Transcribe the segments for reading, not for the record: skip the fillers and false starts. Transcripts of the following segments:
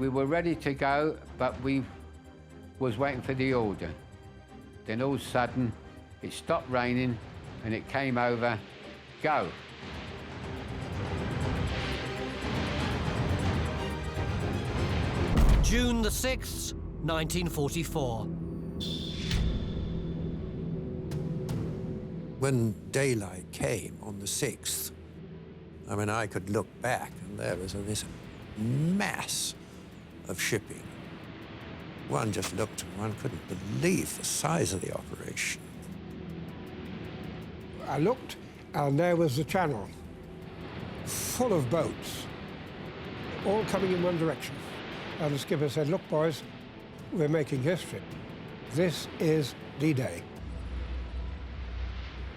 We were ready to go, but we was waiting for the order. Then all of a sudden, it stopped raining and it came over, go. June the 6th, 1944. When daylight came on the 6th, I mean, I could look back and there was this mass of shipping. One just looked and one couldn't believe the size of the operation. I looked and there was the channel, full of boats, all coming in one direction. And the skipper said, look, boys, we're making history. This is D-Day.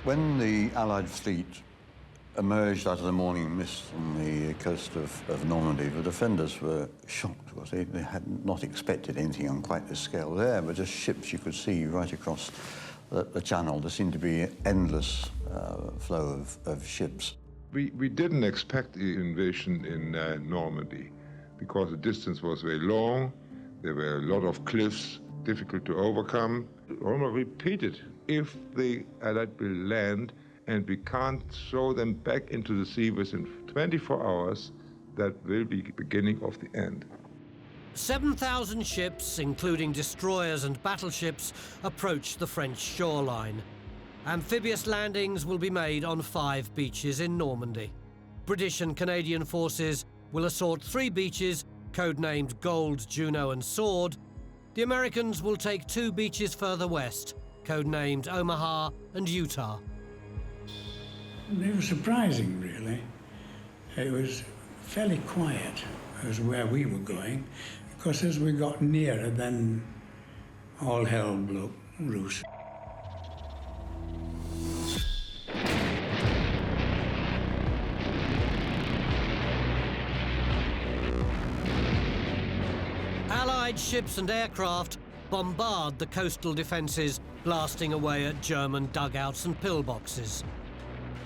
When the Allied fleet emerged out of the morning mist on the coast of Normandy, the defenders were shocked because they had not expected anything on quite this scale. There were just ships you could see right across the channel. There seemed to be an endless flow of ships. We didn't expect the invasion in Normandy because the distance was very long. There were a lot of cliffs, difficult to overcome. Rommel repeated, if the Allied will land and we can't throw them back into the sea within 24 hours, that will be the beginning of the end. 7,000 ships, including destroyers and battleships, approach the French shoreline. Amphibious landings will be made on 5 beaches in Normandy. British and Canadian forces will assault 3 beaches, codenamed Gold, Juno and Sword. The Americans will take 2 beaches further west, codenamed Omaha and Utah. It was surprising, really. It was fairly quiet as where we were going, because as we got nearer, then all hell broke loose. Allied ships and aircraft bombard the coastal defences, blasting away at German dugouts and pillboxes.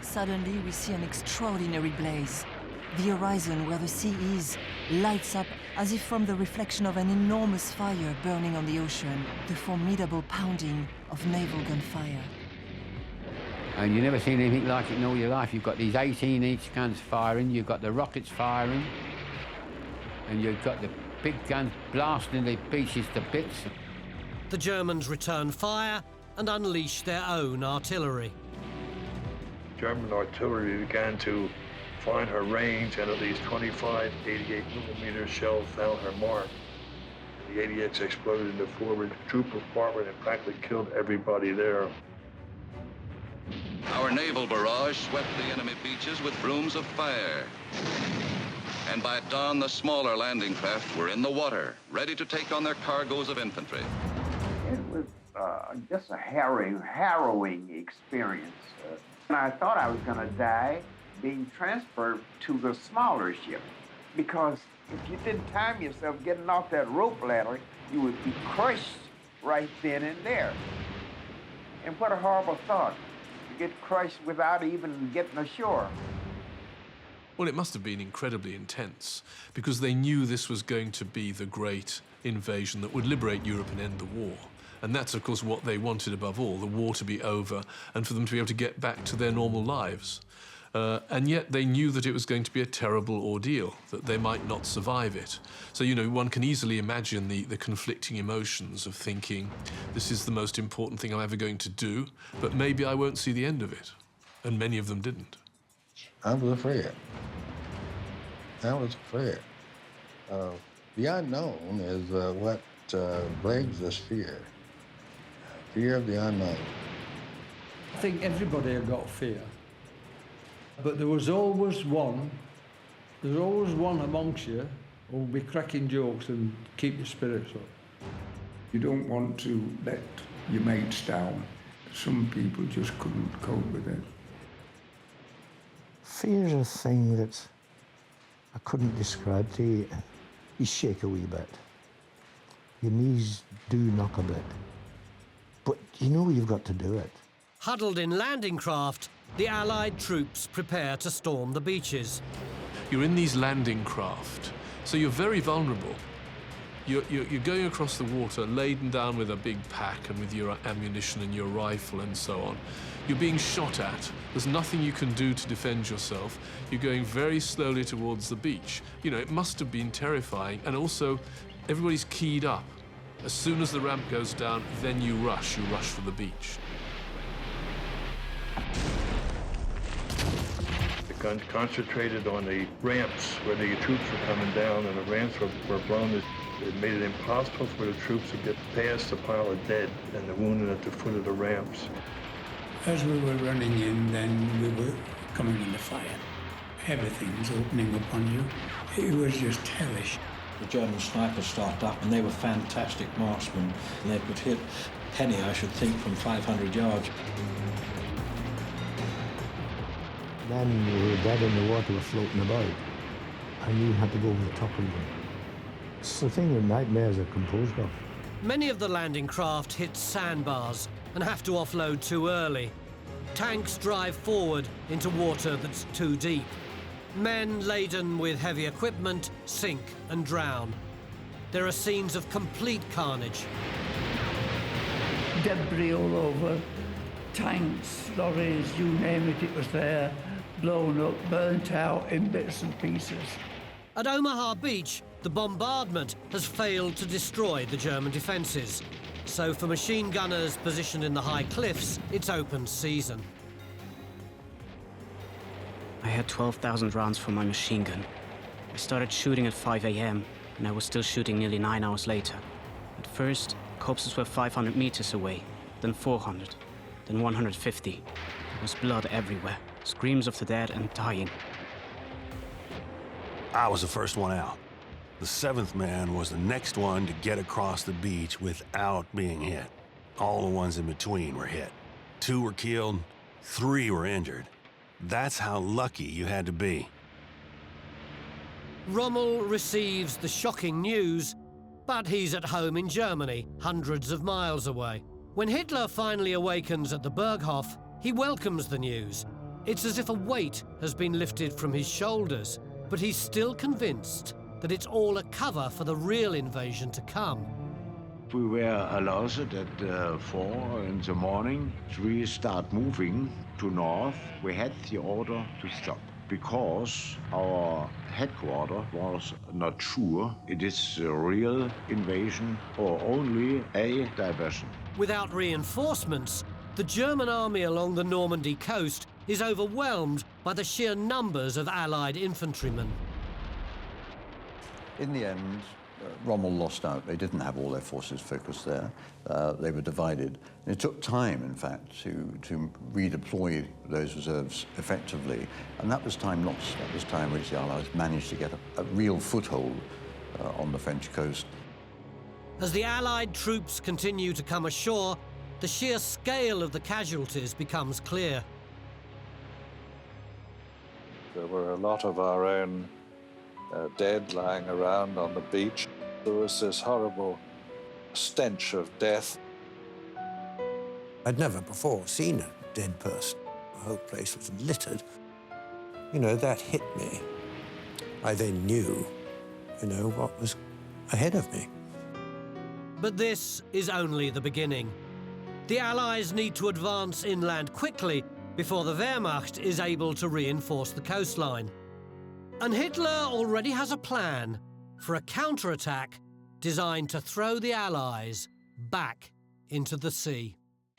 Suddenly, we see an extraordinary blaze. The horizon where the sea is lights up as if from the reflection of an enormous fire burning on the ocean, the formidable pounding of naval gunfire. And you've never seen anything like it in all your life. You've got these 18-inch guns firing, you've got the rockets firing, and you've got the big guns blasting the beaches to bits. The Germans return fire and unleash their own artillery. German artillery began to find her range, and at least 25 88mm shells found her mark. The 80X exploded in the forward troop compartment and practically killed everybody there. Our naval barrage swept the enemy beaches with brooms of fire. And by dawn, the smaller landing craft were in the water, ready to take on their cargoes of infantry. It was just a harrowing experience. And I thought I was going to die being transferred to the smaller ship, because if you didn't time yourself getting off that rope ladder, you would be crushed right then and there. And what a horrible thought, to get crushed without even getting ashore. Well, it must have been incredibly intense, because they knew this was going to be the great invasion that would liberate Europe and end the war. And that's, of course, what they wanted above all, the war to be over and for them to be able to get back to their normal lives. And yet they knew that it was going to be a terrible ordeal, that they might not survive it. So, you know, one can easily imagine the conflicting emotions of thinking, this is the most important thing I'm ever going to do, but maybe I won't see the end of it. And many of them didn't. I was afraid. I was afraid. The unknown is what brings us fear. Fear of the unknown. I think everybody had got fear. But there was always one amongst you who would be cracking jokes and keep your spirits up. You don't want to let your mates down. Some people just couldn't cope with it. Fear's a thing that I couldn't describe to you. You shake a wee bit. Your knees do knock a bit. But you know you've got to do it. Huddled in landing craft, the Allied troops prepare to storm the beaches. You're in these landing craft, so you're very vulnerable. You're going across the water laden down with a big pack and with your ammunition and your rifle and so on. You're being shot at. There's nothing you can do to defend yourself. You're going very slowly towards the beach. You know, it must have been terrifying. And also, everybody's keyed up. As soon as the ramp goes down, then you rush for the beach. The guns concentrated on the ramps where the troops were coming down, and the ramps were blown. It made it impossible for the troops to get past the pile of dead and the wounded at the foot of the ramps. As we were running in, then we were coming under fire. Everything was opening upon you. It was just hellish. The German snipers started up, and they were fantastic marksmen. And they could hit Penny, I should think, from 500 yards. Then we were dead in the water, were floating about, and you had to go over the top of them. It's the thing that nightmares are composed of. Many of the landing craft hit sandbars and have to offload too early. Tanks drive forward into water that's too deep. Men laden with heavy equipment sink and drown. There are scenes of complete carnage. Debris all over, tanks, lorries, you name it was there, blown up, burnt out in bits and pieces. At Omaha Beach, the bombardment has failed to destroy the German defences. So for machine gunners positioned in the high cliffs, it's open season. I had 12,000 rounds for my machine gun. I started shooting at 5 a.m. and I was still shooting nearly 9 hours later. At first, corpses were 500 meters away, then 400, then 150. There was blood everywhere, screams of the dead and dying. I was the first one out. The seventh man was the next one to get across the beach without being hit. All the ones in between were hit. 2 were killed, 3 were injured. That's how lucky you had to be. Rommel receives the shocking news, but he's at home in Germany, hundreds of miles away. When Hitler finally awakens at the Berghof, he welcomes the news. It's as if a weight has been lifted from his shoulders, but he's still convinced that it's all a cover for the real invasion to come. We were alerted at 4 in the morning. We start moving to north. We had the order to stop because our headquarters was not sure it is a real invasion or only a diversion. Without reinforcements, the German army along the Normandy coast is overwhelmed by the sheer numbers of Allied infantrymen. In the end, Rommel lost out. They didn't have all their forces focused there. They were divided. And it took time, in fact, to redeploy those reserves effectively. And that was time lost. That was time which the Allies managed to get a real foothold on the French coast. As the Allied troops continue to come ashore, the sheer scale of the casualties becomes clear. There were a lot of our own dead lying around on the beach. There was this horrible stench of death. I'd never before seen a dead person. The whole place was littered. You know, that hit me. I then knew, you know, what was ahead of me. But this is only the beginning. The Allies need to advance inland quickly before the Wehrmacht is able to reinforce the coastline. And Hitler already has a plan for a counterattack designed to throw the Allies back into the sea.